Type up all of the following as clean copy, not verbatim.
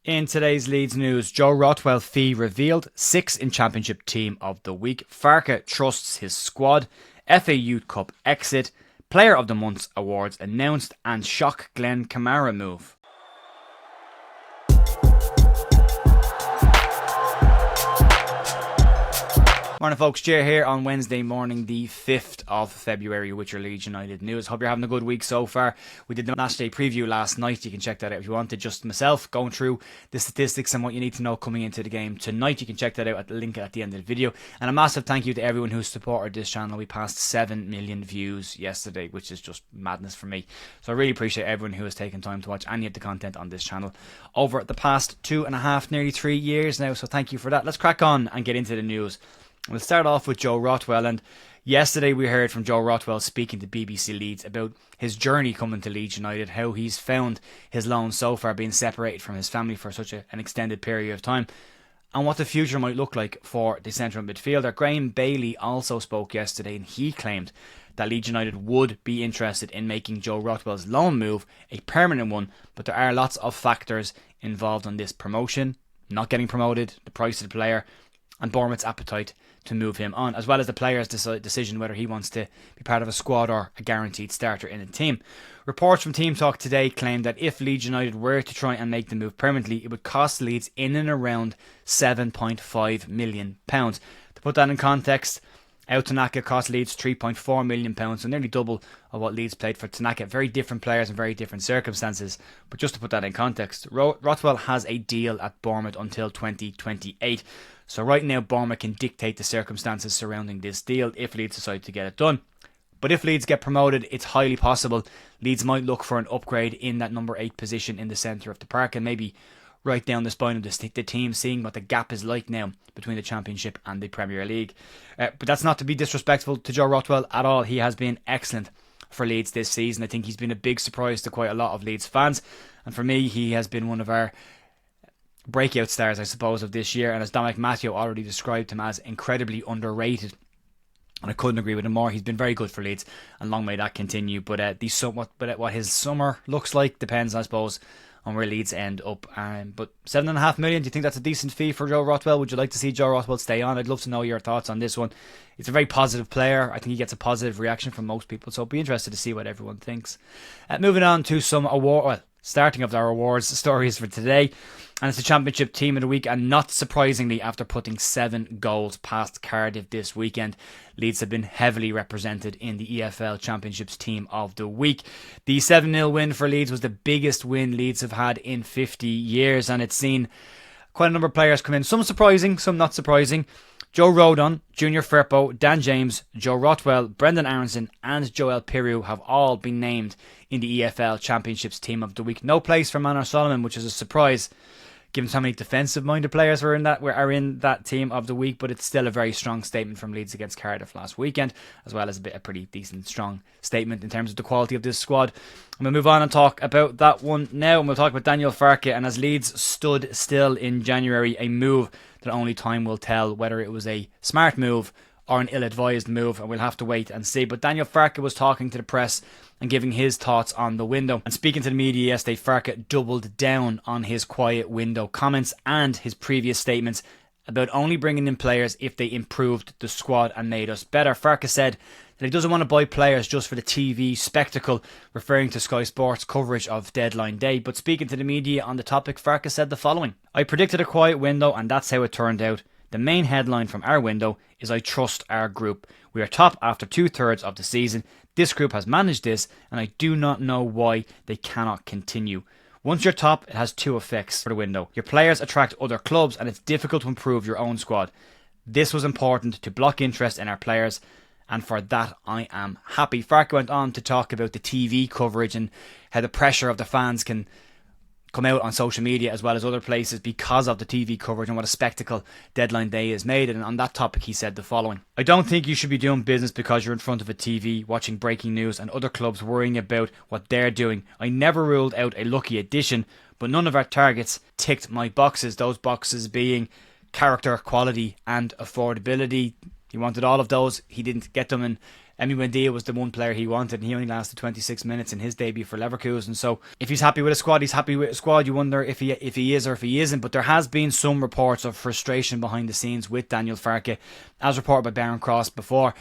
In today's Leeds news, Joe Rothwell fee revealed, 6 in Championship Team of the Week, Farke trusts his squad, FA Youth Cup exit, Player of the Month awards announced, and shock Glenn Kamara move. Morning folks, Jer here on Wednesday morning the 5th of February with your Leeds United news. Hope you're having a good week so far. We did the match day preview last night. You can check that out if you wanted. Just myself going through the statistics and what you need to know coming into the game tonight. You can check that out at the link at the end of the video. And a massive thank you to everyone who supported this channel. We passed 7 million views yesterday, which is just madness for me. So I really appreciate everyone who has taken time to watch any of the content on this channel over the past 2.5, nearly 3 years now. So thank you for that. Let's crack on and get into the news. We'll start off with Joe Rothwell, and yesterday we heard from Joe Rothwell speaking to BBC Leeds about his journey coming to Leeds United, how he's found his loan so far, being separated from his family for such an extended period of time, and what the future might look like for the central midfielder. Graham Bailey also spoke yesterday, and he claimed that Leeds United would be interested in making Joe Rothwell's loan move a permanent one, but there are lots of factors involved on this: promotion, not getting promoted, the price of the player, and Bournemouth's appetite to move him on, as well as the player's decision whether he wants to be part of a squad or a guaranteed starter in a team. Reports from Team Talk today claim that if Leeds United were to try and make the move permanently, it would cost Leeds in and around £7.5 million. To put that in context, Out Tanaka cost Leeds £3.4 million, so nearly double of what Leeds paid for Tanaka. Very different players and very different circumstances. But just to put that in context, Rothwell has a deal at Bournemouth until 2028. So right now Bournemouth can dictate the circumstances surrounding this deal if Leeds decide to get it done. But if Leeds get promoted, it's highly possible Leeds might look for an upgrade in that number 8 position in the centre of the park, and maybe right down the spine of the team, seeing what the gap is like now between the Championship and the Premier League. But that's not to be disrespectful to Joe Rothwell at all. He has been excellent for Leeds this season. I think he's been a big surprise to quite a lot of Leeds fans, and for me, he has been one of our breakout stars, I suppose, of this year. And as Dominic Matteo already described him as, incredibly underrated. And I couldn't agree with him more. He's been very good for Leeds, and long may that continue. But what his summer looks like depends, I suppose, on where Leeds end up. But $7.5 million, do you think that's a decent fee for Joe Rothwell? Would you like to see Joe Rothwell stay on? I'd love to know your thoughts on this one. It's a very positive player. I think he gets a positive reaction from most people, so I'll be interested to see what everyone thinks. Moving on to some starting of our awards stories for today. And it's the Championship Team of the Week, and not surprisingly, after putting 7 goals past Cardiff this weekend, Leeds have been heavily represented in the EFL Championships Team of the Week. The 7-0 win for Leeds was the biggest win Leeds have had in 50 years, and it's seen quite a number of players come in, some surprising, some not surprising. Joe Rodon, Junior Firpo, Dan James, Joe Rothwell, Brendan Aronson and Joel Piroux have all been named in the EFL Championships Team of the Week. No place for Manor Solomon, which is a surprise given how many defensive-minded players are in that team of the week, but it's still a very strong statement from Leeds against Cardiff last weekend, as well as a pretty decent, strong statement in terms of the quality of this squad. I'm going to move on and talk about that one now, and we'll talk about Daniel Farke. And as Leeds stood still in January, a move that only time will tell whether it was a smart move or an ill-advised move, and we'll have to wait and see. But Daniel Farke was talking to the press and giving his thoughts on the window. And speaking to the media yesterday, Farke doubled down on his quiet window comments and his previous statements about only bringing in players if they improved the squad and made us better. Farke said that he doesn't want to buy players just for the TV spectacle, referring to Sky Sports coverage of deadline day. But speaking to the media on the topic, Farke said the following: "I predicted a quiet window, and that's how it turned out. The main headline from our window is I trust our group. We are top after 2/3 of the season. This group has managed this, and I do not know why they cannot continue. Once you're top, it has 2 effects for the window. Your players attract other clubs, and it's difficult to improve your own squad. This was important to block interest in our players, and for that I am happy." Farke went on to talk about the TV coverage and how the pressure of the fans can come out on social media as well as other places because of the TV coverage and what a spectacle deadline day is made. And on that topic he said the following: "I don't think you should be doing business because you're in front of a TV watching breaking news and other clubs worrying about what they're doing. I never ruled out a lucky addition, but none of our targets ticked my boxes." Those boxes being character, quality and affordability. He wanted all of those. He didn't get them in Emi Buendia was the one player he wanted, and he only lasted 26 minutes in his debut for Leverkusen. So if he's happy with a squad, he's happy with a squad. You wonder if he is or if he isn't. But there has been some reports of frustration behind the scenes with Daniel Farke, as reported by Baron Cross before.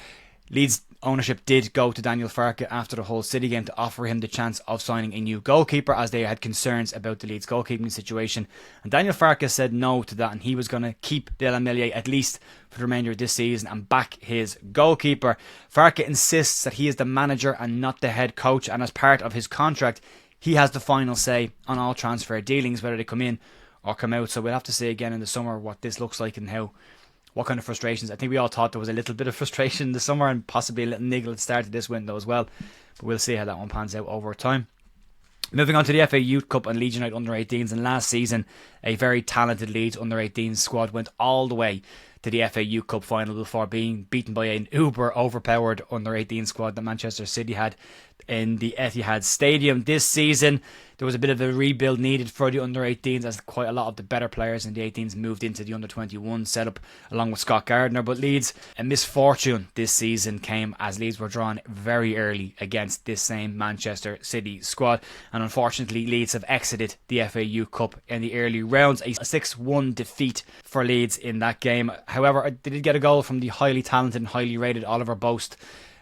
Leeds ownership did go to Daniel Farke after the Hull City game to offer him the chance of signing a new goalkeeper, as they had concerns about the Leeds goalkeeping situation. And Daniel Farke said no to that, and he was going to keep De La Millier at least for the remainder of this season and back his goalkeeper. Farke insists that he is the manager and not the head coach, and as part of his contract, he has the final say on all transfer dealings, whether they come in or come out. So we'll have to see again in the summer what this looks like and what kind of frustrations. I think we all thought there was a little bit of frustration in the summer and possibly a little niggle at the start of this window as well. But we'll see how that one pans out over time. Moving on to the FA Yout Cup and Leeds United under-18s. And last season, a very talented Leeds under-18s squad went all the way to the FA Youth Cup final before being beaten by an uber overpowered under-18 squad that Manchester City had in the Etihad Stadium. This season there was a bit of a rebuild needed for the under-18s, as quite a lot of the better players in the 18s moved into the under-21 setup along with Scott Gardner. But Leeds, a misfortune this season came as Leeds were drawn very early against this same Manchester City squad, and unfortunately Leeds have exited the FA Youth Cup in the early rounds. A 6-1 defeat for Leeds in that game. However, they did get a goal from the highly talented and highly rated Oliver Boast.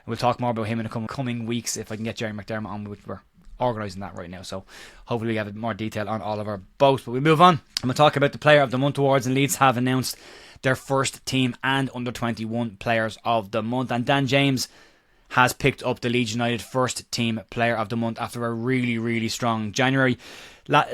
We'll talk more about him in the coming weeks if I can get Jerry McDermott on, which we're organising that right now. So hopefully we have more detail on Oliver Boast. But we move on. I'm going to talk about the Player of the Month awards, and Leeds have announced their first team and under-21 Players of the Month. And Dan James has picked up the Leeds United first team Player of the Month after a really, really strong January.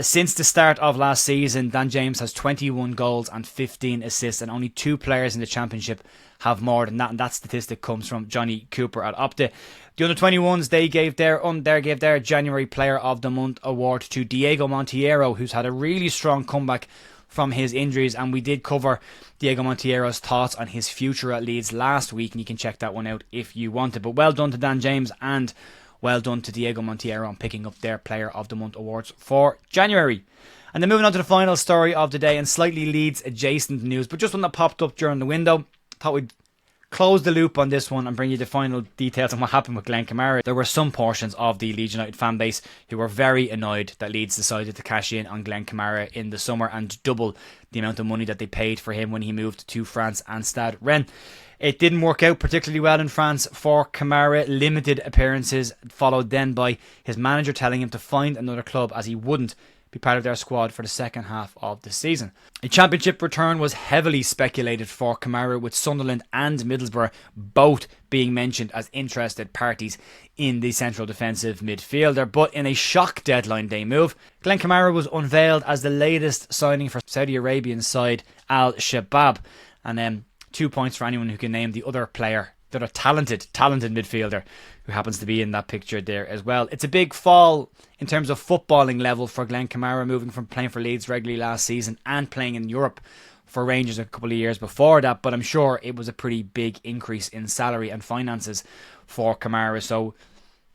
Since the start of last season, Dan James has 21 goals and 15 assists, and only 2 players in the Championship have more than that, and that statistic comes from Johnny Cooper at Opta. The under-21s, they gave their January Player of the Month award to Diego Monteiro, who's had a really strong comeback from his injuries, and we did cover Diego Monteiro's thoughts on his future at Leeds last week, and you can check that one out if you want to. But well done to Dan James and well done to Diego Monteiro on picking up their Player of the Month awards for January. And then moving on to the final story of the day, and slightly Leeds adjacent news, but just one that popped up during the window. Thought we'd close the loop on this one and bring you the final details on what happened with Glenn Kamara. There were some portions of the Leeds United fan base who were very annoyed that Leeds decided to cash in on Glenn Kamara in the summer and double the amount of money that they paid for him when he moved to France and Stade Rennes. It didn't work out particularly well in France for Kamara. Limited appearances followed then by his manager telling him to find another club, as he wouldn't be part of their squad for the second half of the season. A Championship return was heavily speculated for Kamara, with Sunderland and Middlesbrough both being mentioned as interested parties in the central defensive midfielder. But in a shock deadline day move, Glenn Kamara was unveiled as the latest signing for Saudi Arabian side Al Shabab. And 2 points for anyone who can name the other player, the other talented midfielder who happens to be in that picture there as well. It's a big fall in terms of footballing level for Glenn Kamara, moving from playing for Leeds regularly last season and playing in Europe for Rangers a couple of years before that. But I'm sure it was a pretty big increase in salary and finances for Kamara. So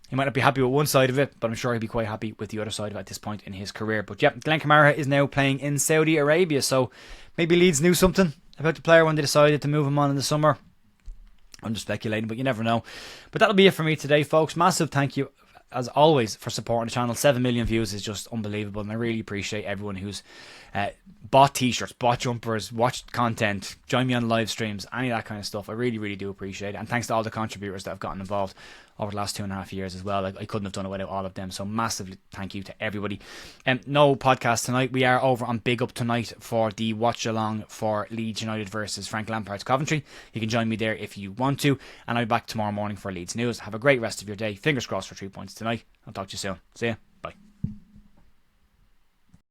he might not be happy with one side of it, but I'm sure he'll be quite happy with the other side of it at this point in his career. But yeah, Glenn Kamara is now playing in Saudi Arabia. So maybe Leeds knew something about the player when they decided to move him on in the summer. I'm just speculating, but you never know. But that'll be it for me today, folks. Massive thank you, as always, for supporting the channel. 7 million views is just unbelievable, and I really appreciate everyone who's bought t-shirts, bought jumpers, watched content, joined me on live streams, any of that kind of stuff. I really, really do appreciate it. And thanks to all the contributors that have gotten involved over the last 2.5 years as well. I couldn't have done it without all of them. So massive thank you to everybody. No podcast tonight. We are over on Big Up tonight for the watch along for Leeds United versus Frank Lampard's Coventry. You can join me there if you want to. And I'll be back tomorrow morning for Leeds News. Have a great rest of your day. Fingers crossed for 3 points tonight. I'll talk to you soon. See ya.